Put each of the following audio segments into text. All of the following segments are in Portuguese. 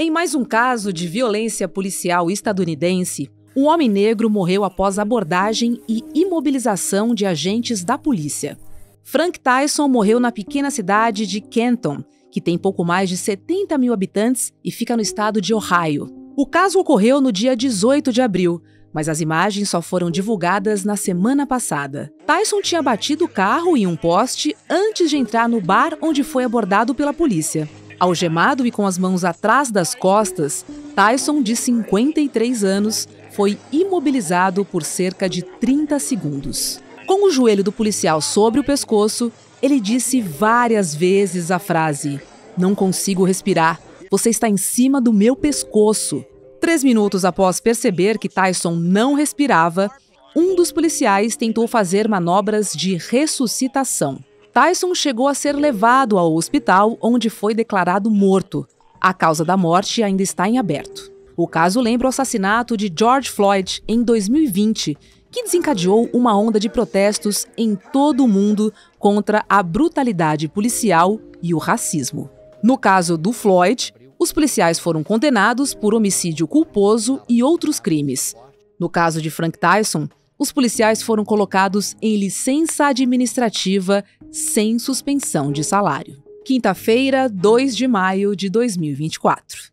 Em mais um caso de violência policial estadunidense, um homem negro morreu após abordagem e imobilização de agentes da polícia. Frank Tyson morreu na pequena cidade de Kenton, que tem pouco mais de 70 mil habitantes e fica no estado de Ohio. O caso ocorreu no dia 18 de abril, mas as imagens só foram divulgadas na semana passada. Tyson tinha batido o carro em um poste antes de entrar no bar onde foi abordado pela polícia. Algemado e com as mãos atrás das costas, Tyson, de 53 anos, foi imobilizado por cerca de 30 segundos. Com o joelho do policial sobre o pescoço, ele disse várias vezes a frase: "Não consigo respirar, você está em cima do meu pescoço." 3 minutos após perceber que Tyson não respirava, um dos policiais tentou fazer manobras de ressuscitação. Tyson chegou a ser levado ao hospital, onde foi declarado morto. A causa da morte ainda está em aberto. O caso lembra o assassinato de George Floyd em 2020, que desencadeou uma onda de protestos em todo o mundo contra a brutalidade policial e o racismo. No caso do Floyd, os policiais foram condenados por homicídio culposo e outros crimes. No caso de Frank Tyson, os policiais foram colocados em licença administrativa sem suspensão de salário. Quinta-feira, 2 de maio de 2024.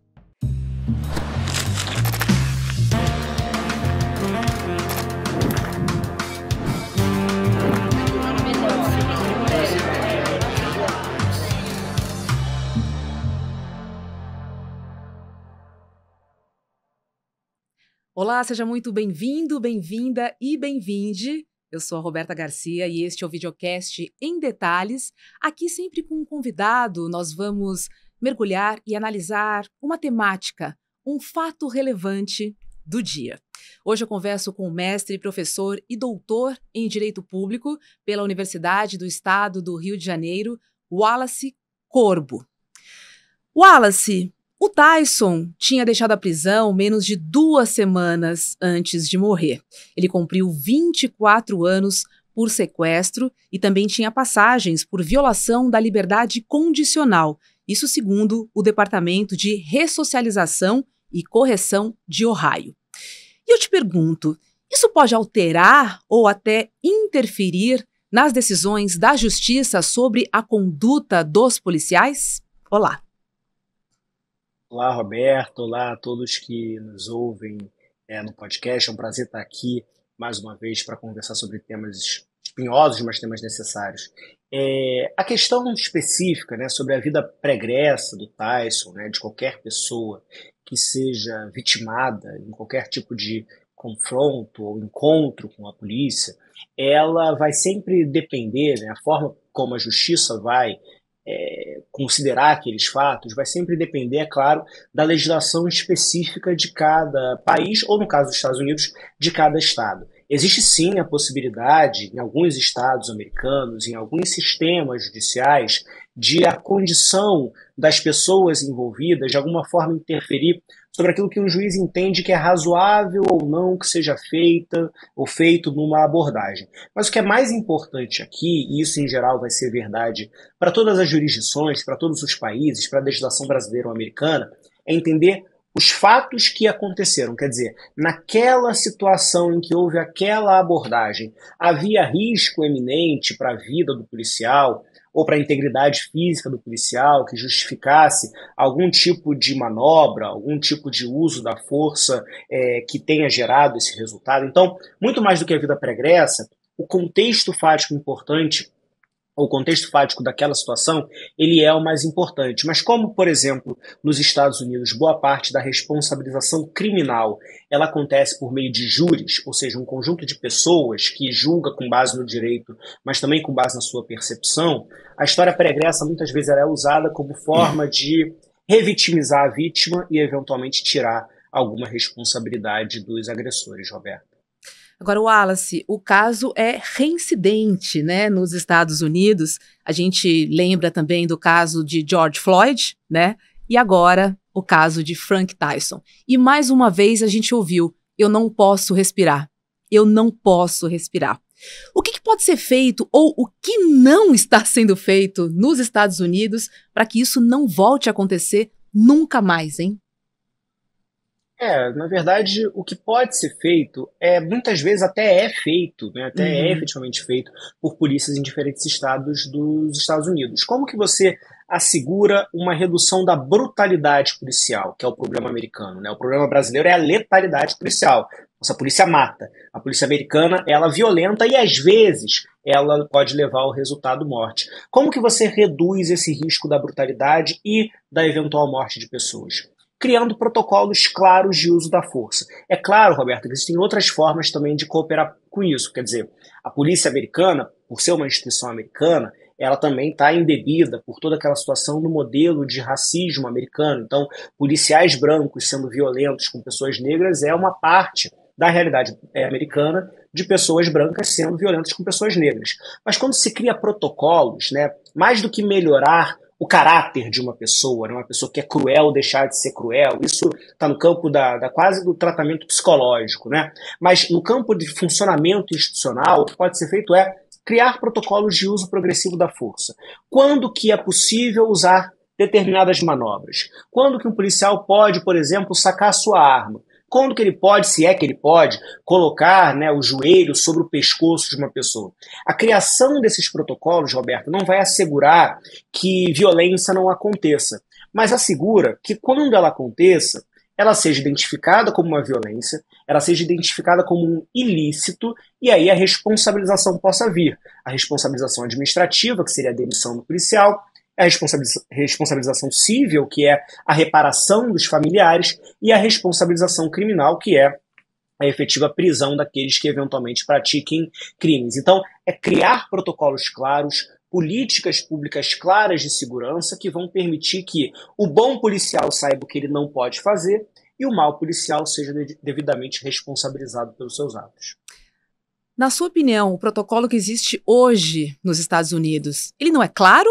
Olá, seja muito bem-vindo, bem-vinda e bem-vinde. Eu sou a Roberta Garcia e este é o videocast em detalhes. Aqui sempre com um convidado, nós vamos mergulhar e analisar uma temática, um fato relevante do dia. Hoje eu converso com o mestre, professor e doutor em Direito Público pela Universidade do Estado do Rio de Janeiro, Wallace Corbo. Wallace, o Tyson tinha deixado a prisão menos de 2 semanas antes de morrer. Ele cumpriu 24 anos por sequestro e também tinha passagens por violação da liberdade condicional, isso segundo o Departamento de Ressocialização e Correção de Ohio. E eu te pergunto, isso pode alterar ou até interferir nas decisões da Justiça sobre a conduta dos policiais? Olá. Olá, Roberto. Olá a todos que nos ouvem no podcast. É um prazer estar aqui mais uma vez para conversar sobre temas espinhosos, mas temas necessários. A questão específica, sobre a vida pregressa do Tyson, de qualquer pessoa que seja vitimada em qualquer tipo de confronto ou encontro com a polícia, ela vai sempre depender, a forma como a justiça vai considerar aqueles fatos vai sempre depender, é claro, da legislação específica de cada país, ou no caso dos Estados Unidos, de cada estado. Existe sim a possibilidade, em alguns estados americanos, em alguns sistemas judiciais, de a condição das pessoas envolvidas de alguma forma interferir sobre aquilo que um juiz entende que é razoável ou não que seja feita ou feito numa abordagem. Mas o que é mais importante aqui, e isso em geral vai ser verdade para todas as jurisdições, para todos os países, para a legislação brasileira ou americana, é entender os fatos que aconteceram. Quer dizer, naquela situação em que houve aquela abordagem, havia risco eminente para a vida do policial ou para a integridade física do policial que justificasse algum tipo de manobra, algum tipo de uso da força que tenha gerado esse resultado. Então, muito mais do que a vida pregressa, o contexto fático importante, o contexto fático daquela situação, ele é o mais importante. Mas como, por exemplo, nos Estados Unidos, boa parte da responsabilização criminal ela acontece por meio de júris, ou seja, um conjunto de pessoas que julga com base no direito, mas também com base na sua percepção, a história pregressa muitas vezes ela é usada como forma de revitimizar a vítima e eventualmente tirar alguma responsabilidade dos agressores, Roberto. Agora, Wallace, o caso é reincidente, nos Estados Unidos. A gente lembra também do caso de George Floyd, E agora, o caso de Frank Tyson. E mais uma vez a gente ouviu, eu não posso respirar. Eu não posso respirar. O que pode ser feito ou o que não está sendo feito nos Estados Unidos para que isso não volte a acontecer nunca mais, hein? Na verdade, o que pode ser feito muitas vezes até é feito, né, até é Uhum. efetivamente feito por polícias em diferentes estados dos Estados Unidos. Como que você assegura uma redução da brutalidade policial, que é o problema americano, né? O problema brasileiro é a letalidade policial. Nossa polícia mata. A polícia americana, ela é violenta e às vezes ela pode levar ao resultado morte. Como que você reduz esse risco da brutalidade e da eventual morte de pessoas? Criando protocolos claros de uso da força. É claro, Roberto, que existem outras formas também de cooperar com isso. Quer dizer, a polícia americana, por ser uma instituição americana, ela também está embebida por toda aquela situação no modelo de racismo americano. Então, policiais brancos sendo violentos com pessoas negras é uma parte da realidade americana de pessoas brancas sendo violentas com pessoas negras. Mas quando se cria protocolos, né, mais do que melhorar o caráter de uma pessoa, né? Uma pessoa que é cruel deixar de ser cruel. Isso está no campo quase do tratamento psicológico, né? Mas no campo de funcionamento institucional, o que pode ser feito é criar protocolos de uso progressivo da força. Quando que é possível usar determinadas manobras? Quando que um policial pode, por exemplo, sacar sua arma? Quando que ele pode, se é que ele pode, colocar, né, o joelho sobre o pescoço de uma pessoa? A criação desses protocolos, Roberto, não vai assegurar que violência não aconteça, mas assegura que quando ela aconteça, ela seja identificada como uma violência, ela seja identificada como um ilícito, e aí a responsabilização possa vir. A responsabilização administrativa, que seria a demissão do policial, a responsabilização civil, que é a reparação dos familiares, e a responsabilização criminal, que é a efetiva prisão daqueles que eventualmente pratiquem crimes. Então, é criar protocolos claros, políticas públicas claras de segurança que vão permitir que o bom policial saiba o que ele não pode fazer e o mau policial seja devidamente responsabilizado pelos seus atos. Na sua opinião, o protocolo que existe hoje nos Estados Unidos, ele não é claro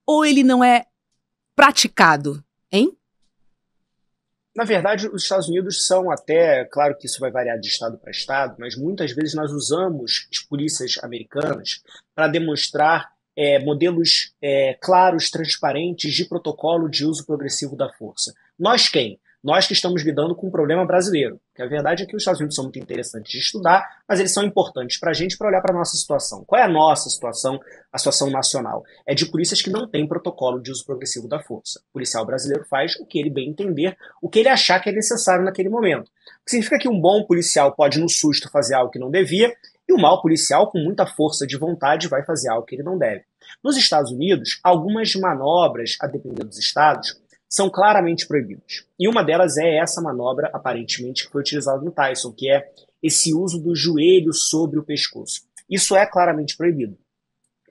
ou ele não é praticado, hein? Na verdade, os Estados Unidos são até, claro que isso vai variar de estado para estado, mas muitas vezes nós usamos as polícias americanas para demonstrar modelos claros, transparentes de protocolo de uso progressivo da força. Nós quem? Nós que estamos lidando com um problema brasileiro. Que a verdade é que os Estados Unidos são muito interessantes de estudar, mas eles são importantes para a gente para olhar para a nossa situação. Qual é a nossa situação, a situação nacional? É de polícias que não têm protocolo de uso progressivo da força. O policial brasileiro faz o que ele bem entender, o que ele achar que é necessário naquele momento. O que significa que um bom policial pode, no susto, fazer algo que não devia, e o mau policial, com muita força de vontade, vai fazer algo que ele não deve. Nos Estados Unidos, algumas manobras, a depender dos estados, são claramente proibidas. E uma delas é essa manobra, aparentemente, que foi utilizada no Tyson, que é esse uso do joelho sobre o pescoço. Isso é claramente proibido.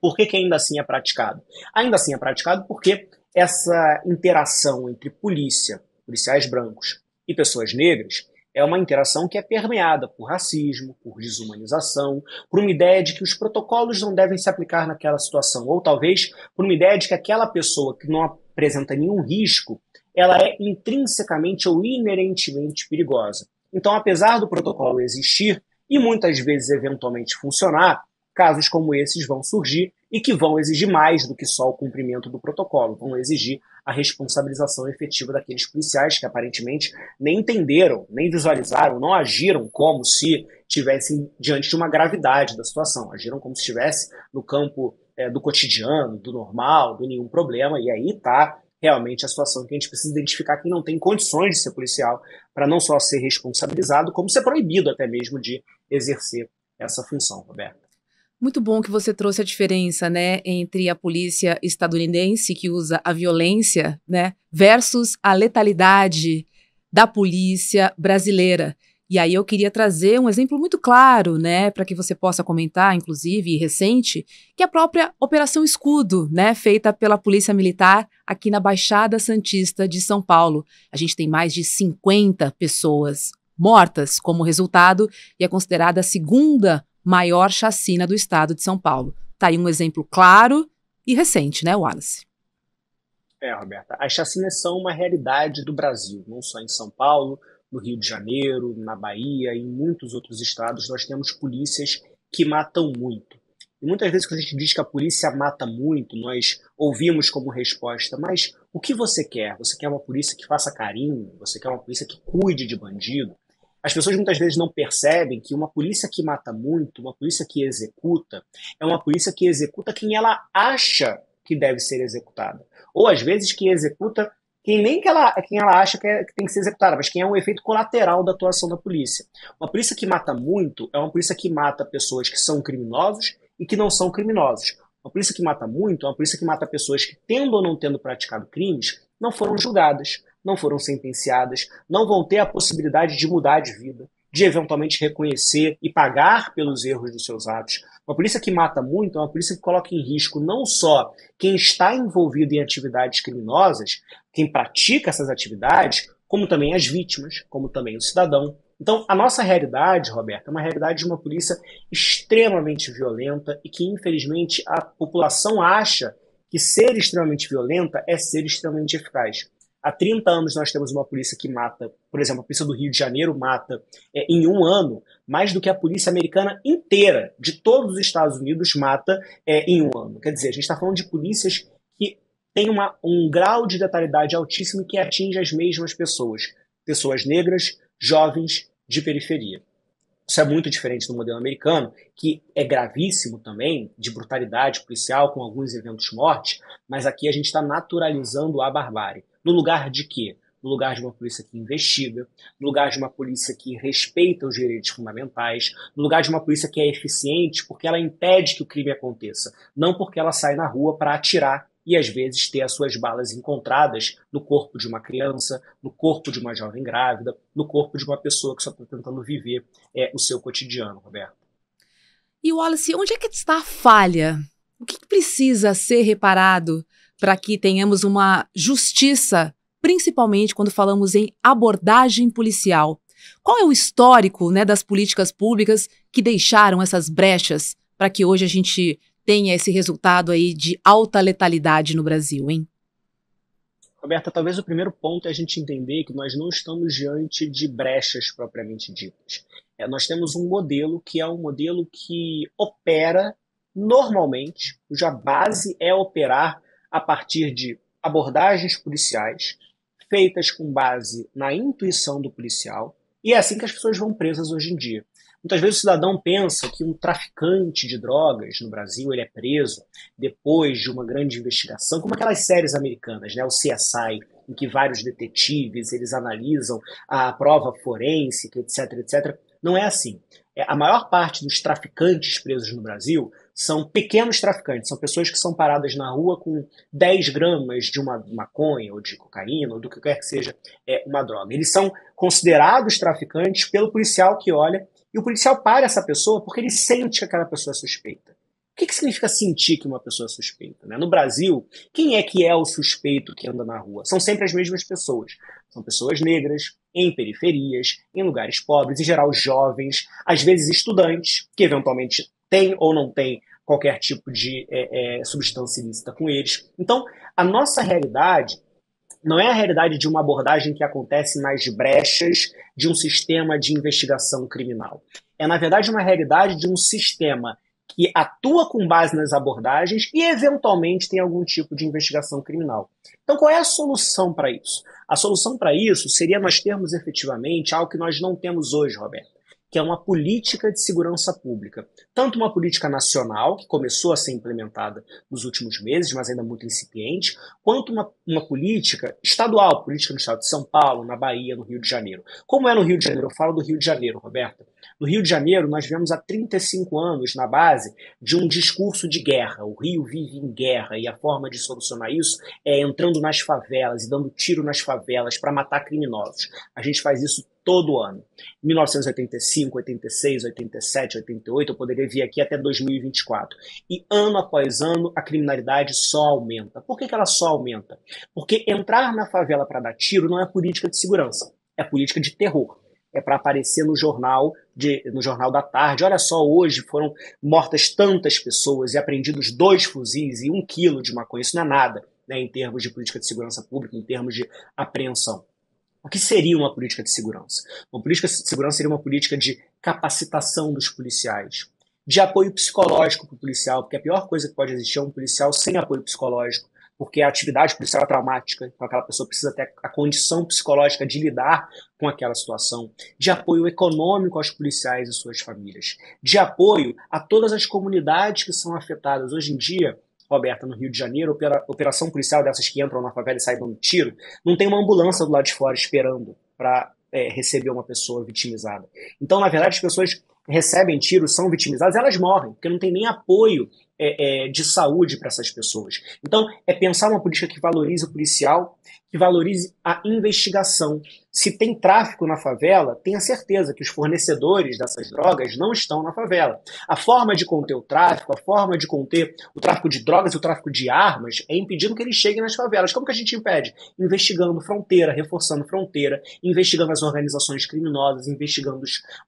Por que, que ainda assim é praticado? Ainda assim é praticado porque essa interação entre polícia, policiais brancos e pessoas negras é uma interação que é permeada por racismo, por desumanização, por uma ideia de que os protocolos não devem se aplicar naquela situação, ou talvez por uma ideia de que aquela pessoa que não apresenta nenhum risco, ela é intrinsecamente ou inerentemente perigosa. Então, apesar do protocolo existir e muitas vezes eventualmente funcionar, casos como esses vão surgir e que vão exigir mais do que só o cumprimento do protocolo, vão exigir a responsabilização efetiva daqueles policiais que aparentemente nem entenderam, nem visualizaram, não agiram como se estivessem diante de uma gravidade da situação, agiram como se estivesse no campo do cotidiano, do normal, do nenhum problema, e aí está realmente a situação que a gente precisa identificar quem não tem condições de ser policial para não só ser responsabilizado, como ser proibido até mesmo de exercer essa função, Roberto. Muito bom que você trouxe a diferença, né, entre a polícia estadunidense, que usa a violência, né, versus a letalidade da polícia brasileira. E aí eu queria trazer um exemplo muito claro, né, para que você possa comentar, inclusive, e recente, que é a própria Operação Escudo, né, feita pela Polícia Militar aqui na Baixada Santista de São Paulo. A gente tem mais de 50 pessoas mortas como resultado e é considerada a segunda maior chacina do estado de São Paulo. Tá aí um exemplo claro e recente, né, Wallace? Roberta, as chacinas são uma realidade do Brasil, não só em São Paulo, no Rio de Janeiro, na Bahia e em muitos outros estados nós temos polícias que matam muito. E muitas vezes quando a gente diz que a polícia mata muito, nós ouvimos como resposta, mas o que você quer? Você quer uma polícia que faça carinho? Você quer uma polícia que cuide de bandido? As pessoas muitas vezes não percebem que uma polícia que mata muito, uma polícia que executa, é uma polícia que executa quem ela acha que deve ser executada. Ou às vezes que executa quem ela acha que tem que ser executada, mas quem é um efeito colateral da atuação da polícia. Uma polícia que mata muito é uma polícia que mata pessoas que são criminosos e que não são criminosos. Uma polícia que mata muito é uma polícia que mata pessoas que, tendo ou não tendo praticado crimes, não foram julgadas, não foram sentenciadas, não vão ter a possibilidade de mudar de vida, de eventualmente reconhecer e pagar pelos erros dos seus atos. Uma polícia que mata muito é uma polícia que coloca em risco não só quem está envolvido em atividades criminosas, quem pratica essas atividades, como também as vítimas, como também o cidadão. Então, a nossa realidade, Roberto, é uma realidade de uma polícia extremamente violenta e que, infelizmente, a população acha que ser extremamente violenta é ser extremamente eficaz. Há 30 anos nós temos uma polícia que mata, por exemplo, a polícia do Rio de Janeiro mata em um ano mais do que a polícia americana inteira, de todos os Estados Unidos, mata em um ano. Quer dizer, a gente está falando de polícias que têm um grau de letalidade altíssimo que atinge as mesmas pessoas. Pessoas negras, jovens, de periferia. Isso é muito diferente do modelo americano, que é gravíssimo também, de brutalidade policial, com alguns eventos mortes, mas aqui a gente está naturalizando a barbárie. No lugar de quê? No lugar de uma polícia que investiga, no lugar de uma polícia que respeita os direitos fundamentais, no lugar de uma polícia que é eficiente porque ela impede que o crime aconteça, não porque ela sai na rua para atirar e às vezes ter as suas balas encontradas no corpo de uma criança, no corpo de uma jovem grávida, no corpo de uma pessoa que só está tentando viver o seu cotidiano, Roberto. E Wallace, onde é que está a falha? O que precisa ser reparado para que tenhamos uma justiça, principalmente quando falamos em abordagem policial? Qual é o histórico, né, das políticas públicas que deixaram essas brechas para que hoje a gente tenha esse resultado aí de alta letalidade no Brasil, hein? Roberta, talvez o primeiro ponto é a gente entender que nós não estamos diante de brechas propriamente ditas. Nós temos um modelo que é um modelo que opera normalmente, cuja base é operar a partir de abordagens policiais feitas com base na intuição do policial, e é assim que as pessoas vão presas hoje em dia. Muitas vezes o cidadão pensa que um traficante de drogas no Brasil ele é preso depois de uma grande investigação, como aquelas séries americanas, né, o CSI, em que vários detetives eles analisam a prova forense, etc, etc. Não é assim. A maior parte dos traficantes presos no Brasil são pequenos traficantes, são pessoas que são paradas na rua com 10 gramas de uma maconha ou de cocaína ou do que quer que seja uma droga. Eles são considerados traficantes pelo policial que olha, e o policial para essa pessoa porque ele sente que aquela pessoa é suspeita. O que significa sentir que uma pessoa é suspeita? Né? No Brasil, quem é o suspeito que anda na rua? São sempre as mesmas pessoas. São pessoas negras, em periferias, em lugares pobres, em geral jovens, às vezes estudantes, que eventualmente têm ou não têm qualquer tipo de substância ilícita com eles. Então, a nossa realidade não é a realidade de uma abordagem que acontece nas brechas de um sistema de investigação criminal. É, na verdade, uma realidade de um sistema que atua com base nas abordagens e, eventualmente, tem algum tipo de investigação criminal. Então, qual é a solução para isso? A solução para isso seria nós termos efetivamente algo que nós não temos hoje, Roberto, que é uma política de segurança pública. Tanto uma política nacional, que começou a ser implementada nos últimos meses, mas ainda muito incipiente, quanto uma política estadual, política no estado de São Paulo, na Bahia, no Rio de Janeiro. Como é no Rio de Janeiro? Eu falo do Rio de Janeiro, Roberta. No Rio de Janeiro, nós vivemos há 35 anos na base de um discurso de guerra. O Rio vive em guerra e a forma de solucionar isso é entrando nas favelas e dando tiro nas favelas para matar criminosos. A gente faz isso todo ano. 1985, 86, 87, 88, eu poderia vir aqui até 2024. E ano após ano, a criminalidade só aumenta. Por que ela só aumenta? Porque entrar na favela para dar tiro não é política de segurança, é política de terror. É para aparecer no jornal da tarde. Olha só, hoje foram mortas tantas pessoas e apreendidos 2 fuzis e 1 quilo de maconha. Isso não é nada, né, em termos de política de segurança pública, em termos de apreensão. O que seria uma política de segurança? Uma política de segurança seria uma política de capacitação dos policiais, de apoio psicológico para o policial, porque a pior coisa que pode existir é um policial sem apoio psicológico, porque a atividade policial é traumática, então aquela pessoa precisa ter a condição psicológica de lidar com aquela situação, de apoio econômico aos policiais e suas famílias, de apoio a todas as comunidades que são afetadas. Hoje em dia, Roberta, no Rio de Janeiro, operação policial dessas que entram na favela e saem dando tiro, não tem uma ambulância do lado de fora esperando para receber uma pessoa vitimizada. Então, na verdade, as pessoas recebem tiros, são vitimizadas, elas morrem, porque não tem nem apoio de saúde para essas pessoas. Então, é pensar uma política que valorize o policial, que valorize a investigação. Se tem tráfico na favela, tenha certeza que os fornecedores dessas drogas não estão na favela. A forma de conter o tráfico, a forma de conter o tráfico de drogas e o tráfico de armas é impedindo que eles cheguem nas favelas. Como que a gente impede? Investigando fronteira, reforçando fronteira, investigando as organizações criminosas, investigando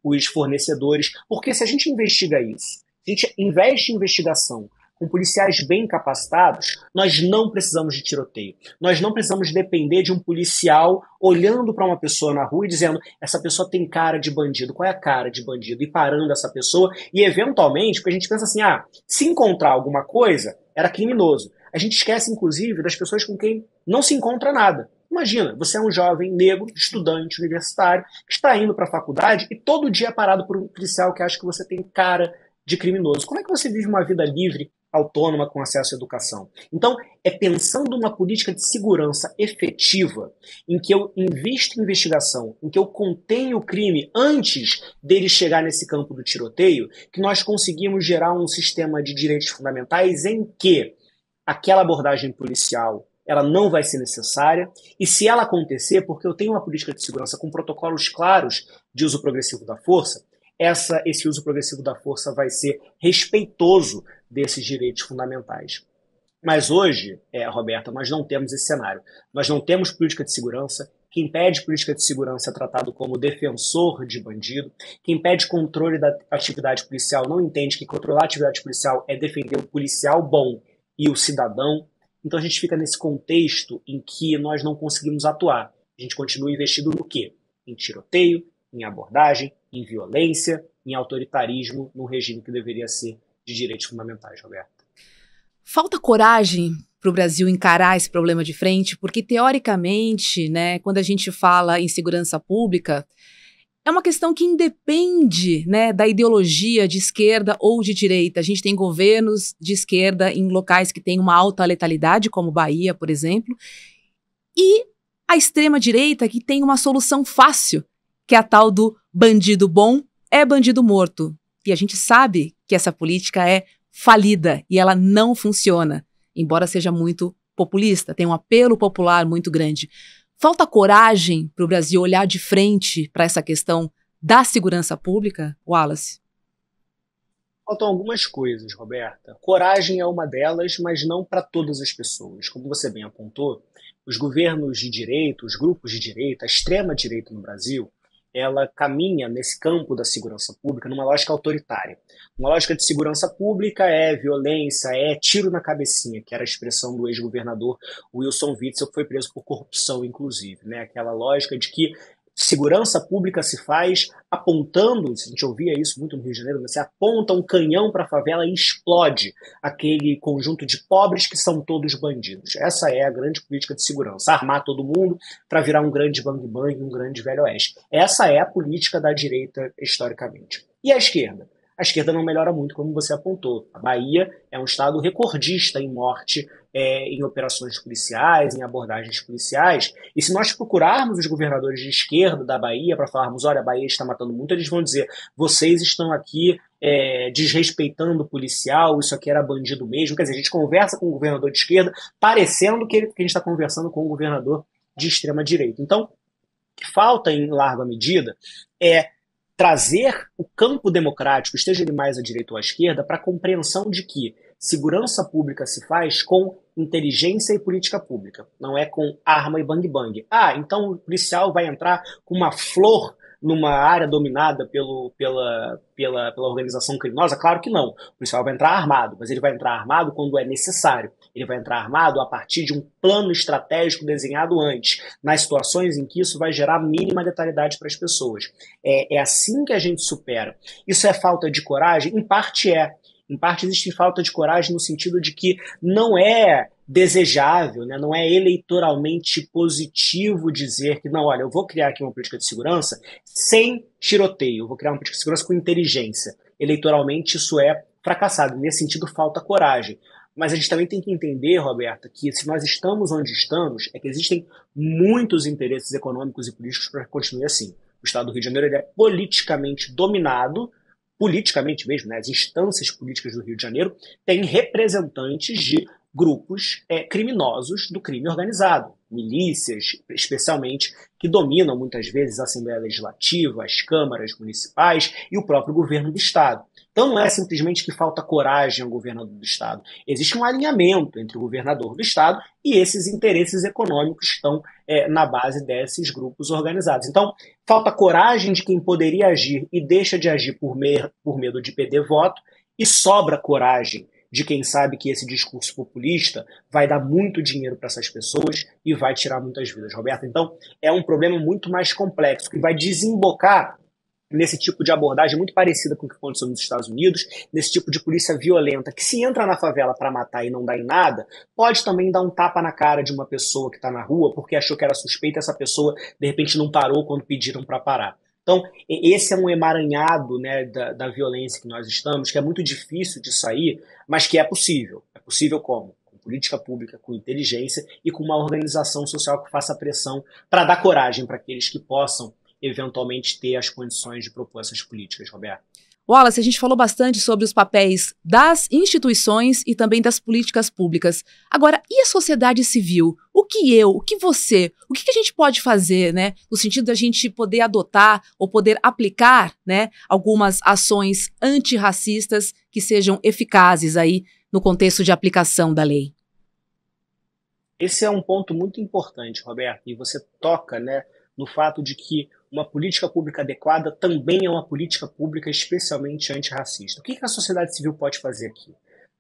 os fornecedores. Porque se a gente investiga isso, se a gente investe em investigação com policiais bem capacitados, nós não precisamos de tiroteio. Nós não precisamos depender de um policial olhando para uma pessoa na rua e dizendo: essa pessoa tem cara de bandido. Qual é a cara de bandido? E parando essa pessoa e, eventualmente, porque a gente pensa assim, se encontrar alguma coisa, era criminoso. A gente esquece, inclusive, das pessoas com quem não se encontra nada. Imagina, você é um jovem negro, estudante, universitário, que está indo para a faculdade e todo dia é parado por um policial que acha que você tem cara de criminoso. Como é que você vive uma vida livre, autônoma, com acesso à educação? Então, é pensando uma política de segurança efetiva, em que eu invisto em investigação, em que eu contenho o crime antes dele chegar nesse campo do tiroteio, que nós conseguimos gerar um sistema de direitos fundamentais em que aquela abordagem policial ela não vai ser necessária, e se ela acontecer, porque eu tenho uma política de segurança com protocolos claros de uso progressivo da força, esse uso progressivo da força vai ser respeitoso desses direitos fundamentais. Mas hoje, Roberta, nós não temos esse cenário. Nós não temos política de segurança. Quem pede política de segurança é tratado como defensor de bandido. Quem pede controle da atividade policial não entende que controlar a atividade policial é defender o policial bom e o cidadão. Então a gente fica nesse contexto em que nós não conseguimos atuar. A gente continua investindo no quê? Em tiroteio, em abordagem, em violência, em autoritarismo, num regime que deveria ser de direitos fundamentais, Roberto. Falta coragem para o Brasil encarar esse problema de frente, porque, teoricamente, né, quando a gente fala em segurança pública, é uma questão que independe, né, da ideologia de esquerda ou de direita. A gente tem governos de esquerda em locais que têm uma alta letalidade, como Bahia, por exemplo, e a extrema-direita que tem uma solução fácil, que é a tal do bandido bom é bandido morto. E a gente sabe que essa política é falida e ela não funciona, embora seja muito populista, tem um apelo popular muito grande. Falta coragem para o Brasil olhar de frente para essa questão da segurança pública, Wallace? Faltam algumas coisas, Roberta. Coragem é uma delas, mas não para todas as pessoas. Como você bem apontou, os governos de direita, os grupos de direita, a extrema-direita no Brasil, ela caminha nesse campo da segurança pública numa lógica autoritária. Uma lógica de segurança pública é violência, é tiro na cabecinha, que era a expressão do ex-governador Wilson Witzel, que foi preso por corrupção, inclusive, né? Aquela lógica de que segurança pública se faz apontando, a gente ouvia isso muito no Rio de Janeiro, você aponta um canhão para a favela e explode aquele conjunto de pobres que são todos bandidos. Essa é a grande política de segurança, armar todo mundo para virar um grande bang-bang, um grande velho oeste. Essa é a política da direita historicamente. E a esquerda? A esquerda não melhora muito, como você apontou. A Bahia é um estado recordista em morte, em operações policiais, em abordagens policiais. E se nós procurarmos os governadores de esquerda da Bahia para falarmos, olha, a Bahia está matando muito, eles vão dizer, vocês estão aqui desrespeitando o policial, isso aqui era bandido mesmo. Quer dizer, a gente conversa com o governador de esquerda, parecendo que a gente está conversando com o governador de extrema-direita. Então, o que falta em larga medida é trazer o campo democrático, esteja ele mais à direita ou à esquerda, para a compreensão de que segurança pública se faz com inteligência e política pública, não é com arma e bang-bang. Então o policial vai entrar com uma flor numa área dominada pela organização criminosa? Claro que não. O policial vai entrar armado, mas ele vai entrar armado quando é necessário. Ele vai entrar armado a partir de um plano estratégico desenhado antes, nas situações em que isso vai gerar mínima letalidade para as pessoas. É assim que a gente supera. Isso é falta de coragem? Em parte é. Em parte existe falta de coragem no sentido de que não é desejável, né? Não é eleitoralmente positivo dizer que, não, olha, eu vou criar aqui uma política de segurança sem tiroteio, eu vou criar uma política de segurança com inteligência. Eleitoralmente isso é fracassado, nesse sentido falta coragem. Mas a gente também tem que entender, Roberta, que se nós estamos onde estamos, é que existem muitos interesses econômicos e políticos para que continue assim. O Estado do Rio de Janeiro ele é politicamente dominado, politicamente mesmo, né? As instâncias políticas do Rio de Janeiro têm representantes de grupos criminosos do crime organizado, milícias, especialmente, que dominam muitas vezes a Assembleia Legislativa, as câmaras municipais e o próprio governo do Estado. Então não é simplesmente que falta coragem ao governador do Estado. Existe um alinhamento entre o governador do Estado e esses interesses econômicos que estão na base desses grupos organizados. Então, falta coragem de quem poderia agir e deixa de agir por medo de perder voto, e sobra coragem de quem sabe que esse discurso populista vai dar muito dinheiro para essas pessoas e vai tirar muitas vidas, Roberto. Então, é um problema muito mais complexo, que vai desembocar nesse tipo de abordagem muito parecida com o que aconteceu nos Estados Unidos, nesse tipo de polícia violenta, que se entra na favela para matar e não dá em nada, pode também dar um tapa na cara de uma pessoa que está na rua porque achou que era suspeita, essa pessoa de repente não parou quando pediram para parar. Então, esse é um emaranhado, né, da violência que nós estamos, que é muito difícil de sair, mas que é possível. É possível como? Com política pública, com inteligência e com uma organização social que faça pressão para dar coragem para aqueles que possam eventualmente ter as condições de propor essas políticas, Roberto. Wallace, a gente falou bastante sobre os papéis das instituições e também das políticas públicas. Agora, e a sociedade civil? O que você, o que a gente pode fazer, né? No sentido da gente poder adotar ou poder aplicar, né, algumas ações antirracistas que sejam eficazes aí no contexto de aplicação da lei. Esse é um ponto muito importante, Roberto, e você toca, né, no fato de que uma política pública adequada também é uma política pública especialmente antirracista. O que a sociedade civil pode fazer aqui?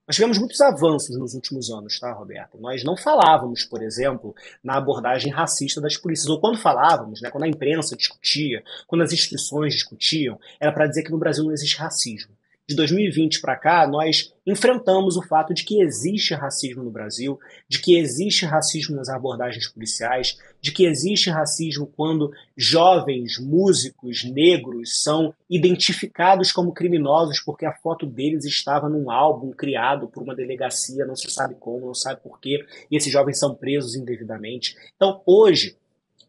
Nós tivemos muitos avanços nos últimos anos, tá, Roberto? Nós não falávamos, por exemplo, na abordagem racista das polícias, ou quando falávamos, né, quando a imprensa discutia, quando as instituições discutiam, era para dizer que no Brasil não existe racismo. De 2020 para cá, nós enfrentamos o fato de que existe racismo no Brasil, de que existe racismo nas abordagens policiais, de que existe racismo quando jovens músicos negros são identificados como criminosos porque a foto deles estava num álbum criado por uma delegacia, não se sabe como, não sabe por quê, e esses jovens são presos indevidamente. Então, hoje,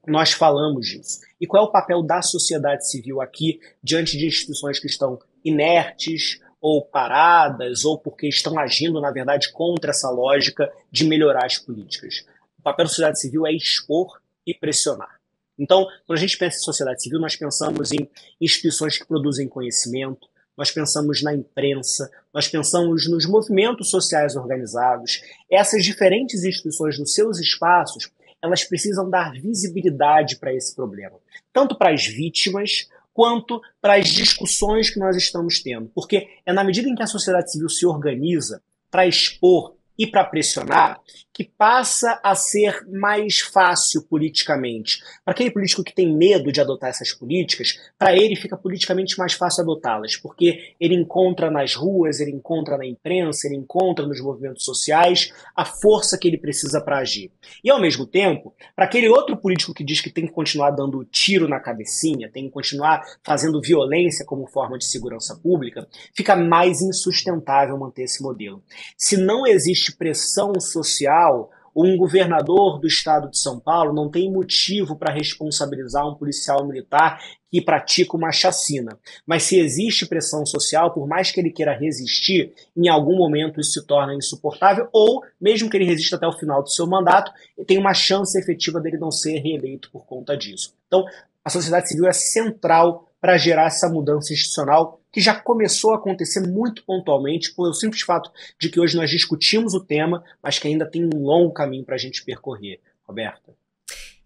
nós falamos disso. E qual é o papel da sociedade civil aqui diante de instituições que estão inertes ou paradas ou porque estão agindo, na verdade, contra essa lógica de melhorar as políticas? O papel da sociedade civil é expor e pressionar. Então, quando a gente pensa em sociedade civil, nós pensamos em instituições que produzem conhecimento, nós pensamos na imprensa, nós pensamos nos movimentos sociais organizados. Essas diferentes instituições, nos seus espaços, elas precisam dar visibilidade para esse problema, tanto para as vítimas quanto para as discussões que nós estamos tendo. Porque é na medida em que a sociedade civil se organiza para expor e para pressionar, que passa a ser mais fácil politicamente. Para aquele político que tem medo de adotar essas políticas, para ele fica politicamente mais fácil adotá-las, porque ele encontra nas ruas, ele encontra na imprensa, ele encontra nos movimentos sociais a força que ele precisa para agir. E, ao mesmo tempo, para aquele outro político que diz que tem que continuar dando tiro na cabecinha, tem que continuar fazendo violência como forma de segurança pública, fica mais insustentável manter esse modelo. Se não existe pressão social, um governador do estado de São Paulo não tem motivo para responsabilizar um policial militar que pratica uma chacina. Mas se existe pressão social, por mais que ele queira resistir, em algum momento isso se torna insuportável, ou, mesmo que ele resista até o final do seu mandato, tem uma chance efetiva dele não ser reeleito por conta disso. Então, a sociedade civil é central para gerar essa mudança institucional que já começou a acontecer muito pontualmente pelo simples fato de que hoje nós discutimos o tema, mas que ainda tem um longo caminho para a gente percorrer, Roberta.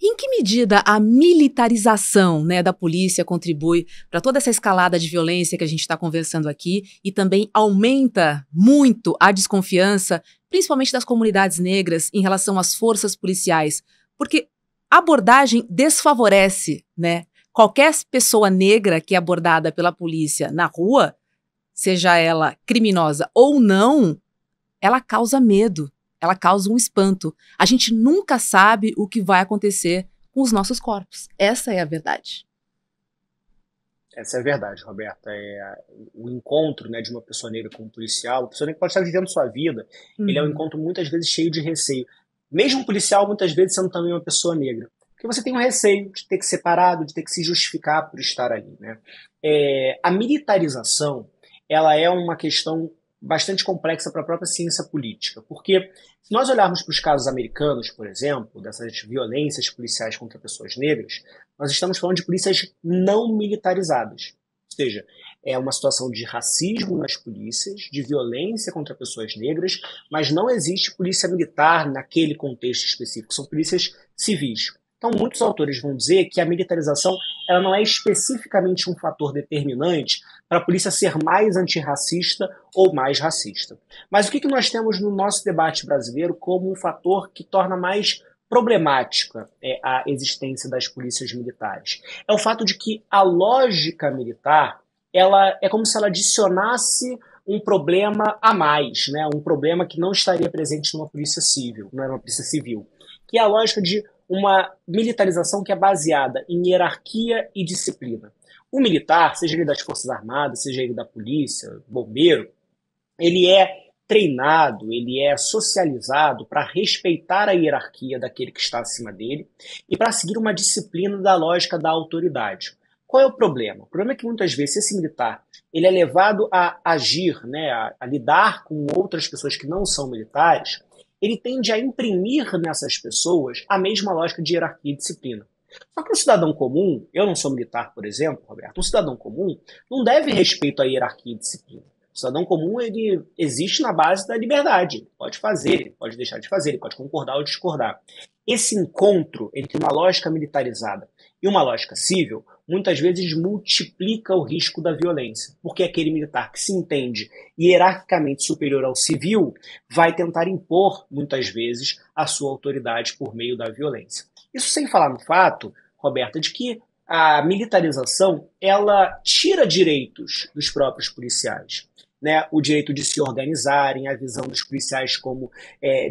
Em que medida a militarização, né, da polícia contribui para toda essa escalada de violência que a gente está conversando aqui e também aumenta muito a desconfiança, principalmente das comunidades negras, em relação às forças policiais? Porque a abordagem desfavorece, né? Qualquer pessoa negra que é abordada pela polícia na rua, seja ela criminosa ou não, ela causa medo. Ela causa um espanto. A gente nunca sabe o que vai acontecer com os nossos corpos. Essa é a verdade. Essa é a verdade, Roberta. O encontro, né, de uma pessoa negra com um policial, a pessoa negra pode estar vivendo sua vida, ele é um encontro muitas vezes cheio de receio. Mesmo um policial, muitas vezes, sendo também uma pessoa negra. Porque você tem um receio de ter que ser parado, de ter que se justificar por estar ali, né? A militarização, ela é uma questão bastante complexa para a própria ciência política, porque se nós olharmos para os casos americanos, por exemplo, dessas violências policiais contra pessoas negras, nós estamos falando de polícias não militarizadas, ou seja, é uma situação de racismo nas polícias, de violência contra pessoas negras, mas não existe polícia militar naquele contexto específico, são polícias civis. Então, muitos autores vão dizer que a militarização ela não é especificamente um fator determinante para a polícia ser mais antirracista ou mais racista. Mas o que nós temos no nosso debate brasileiro como um fator que torna mais problemática a existência das polícias militares? É o fato de que a lógica militar ela é como se ela adicionasse um problema a mais, né? Um problema que não estaria presente numa polícia civil, numa polícia civil, que é a lógica de uma militarização que é baseada em hierarquia e disciplina. O militar, seja ele das Forças Armadas, seja ele da polícia, bombeiro, ele é treinado, ele é socializado para respeitar a hierarquia daquele que está acima dele e para seguir uma disciplina da lógica da autoridade. Qual é o problema? O problema é que muitas vezes esse militar ele é levado a agir, né, a lidar com outras pessoas que não são militares, ele tende a imprimir nessas pessoas a mesma lógica de hierarquia e disciplina. Só que um cidadão comum, eu não sou militar, por exemplo, Roberto, um cidadão comum não deve respeito à hierarquia e disciplina. O cidadão comum ele existe na base da liberdade. Ele pode fazer, ele pode deixar de fazer, ele pode concordar ou discordar. Esse encontro entre uma lógica militarizada e uma lógica civil muitas vezes multiplica o risco da violência, porque aquele militar que se entende hierarquicamente superior ao civil vai tentar impor, muitas vezes, a sua autoridade por meio da violência. Isso sem falar no fato, Roberta, de que a militarização ela tira direitos dos próprios policiais. Né, o direito de se organizarem, a visão dos policiais como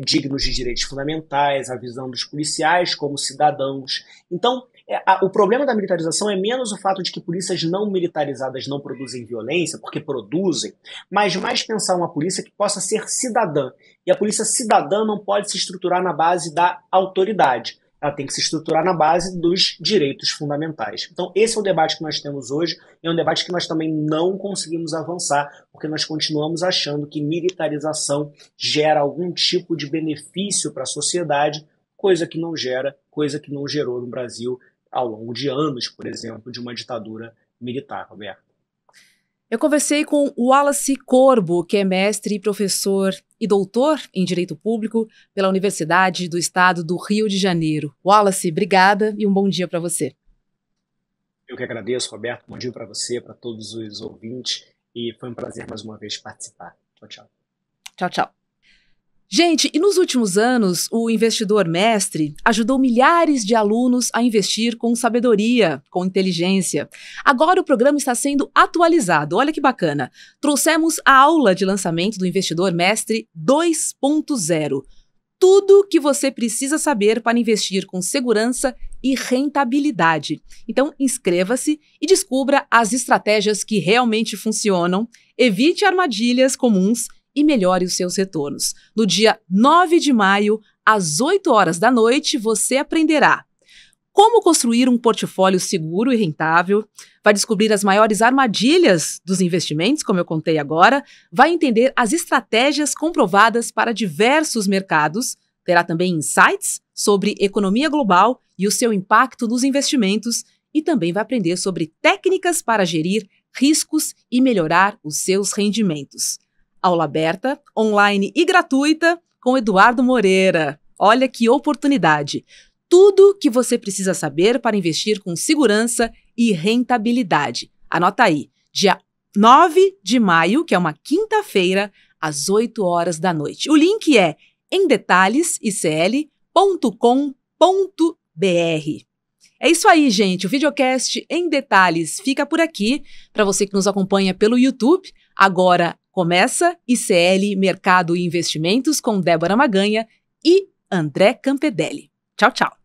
dignos de direitos fundamentais, a visão dos policiais como cidadãos. Então, o problema da militarização é menos o fato de que polícias não militarizadas não produzem violência, porque produzem, mas mais pensar uma polícia que possa ser cidadã. E a polícia cidadã não pode se estruturar na base da autoridade. Ela tem que se estruturar na base dos direitos fundamentais. Então, esse é o debate que nós temos hoje, e é um debate que nós também não conseguimos avançar, porque nós continuamos achando que militarização gera algum tipo de benefício para a sociedade, coisa que não gera, coisa que não gerou no Brasil ao longo de anos, por exemplo, de uma ditadura militar, Roberto. Eu conversei com Wallace Corbo, que é mestre, professor e doutor em Direito Público pela Universidade do Estado do Rio de Janeiro. Wallace, obrigada e um bom dia para você. Eu que agradeço, Roberto. Bom dia para você, para todos os ouvintes. E foi um prazer mais uma vez participar. Tchau, tchau. Tchau, tchau. Gente, e nos últimos anos, o Investidor Mestre ajudou milhares de alunos a investir com sabedoria, com inteligência. Agora o programa está sendo atualizado. Olha que bacana. Trouxemos a aula de lançamento do Investidor Mestre 2.0. Tudo que você precisa saber para investir com segurança e rentabilidade. Então, inscreva-se e descubra as estratégias que realmente funcionam, evite armadilhas comuns e melhore os seus retornos. No dia 9 de maio, às 8 horas da noite, você aprenderá como construir um portfólio seguro e rentável, vai descobrir as maiores armadilhas dos investimentos, como eu contei agora, vai entender as estratégias comprovadas para diversos mercados, terá também insights sobre economia global e o seu impacto nos investimentos e também vai aprender sobre técnicas para gerir riscos e melhorar os seus rendimentos. Aula aberta, online e gratuita com Eduardo Moreira. Olha que oportunidade! tudo que você precisa saber para investir com segurança e rentabilidade. Anota aí, dia 9 de maio, que é uma quinta-feira, às 8 horas da noite. O link é emdetalhesicl.com.br. É isso aí, gente. O videocast Em Detalhes fica por aqui. Para você que nos acompanha pelo YouTube, agora começa ICL Mercado e Investimentos com Débora Maganha e André Campedelli. Tchau, tchau.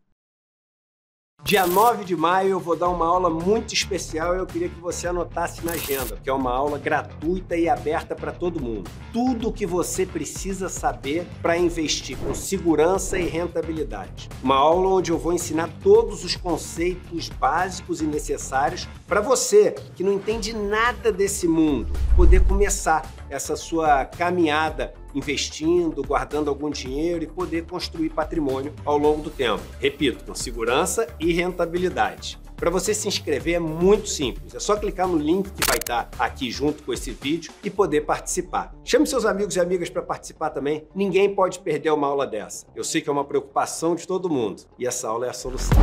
Dia 9 de maio eu vou dar uma aula muito especial e eu queria que você anotasse na agenda, porque é uma aula gratuita e aberta para todo mundo. Tudo o que você precisa saber para investir com segurança e rentabilidade. Uma aula onde eu vou ensinar todos os conceitos básicos e necessários para você que não entende nada desse mundo, poder começar essa sua caminhada investindo, guardando algum dinheiro e poder construir patrimônio ao longo do tempo. Repito, com segurança e rentabilidade. Para você se inscrever é muito simples, é só clicar no link que vai estar aqui junto com esse vídeo e poder participar. Chame seus amigos e amigas para participar também, ninguém pode perder uma aula dessa. Eu sei que é uma preocupação de todo mundo e essa aula é a solução.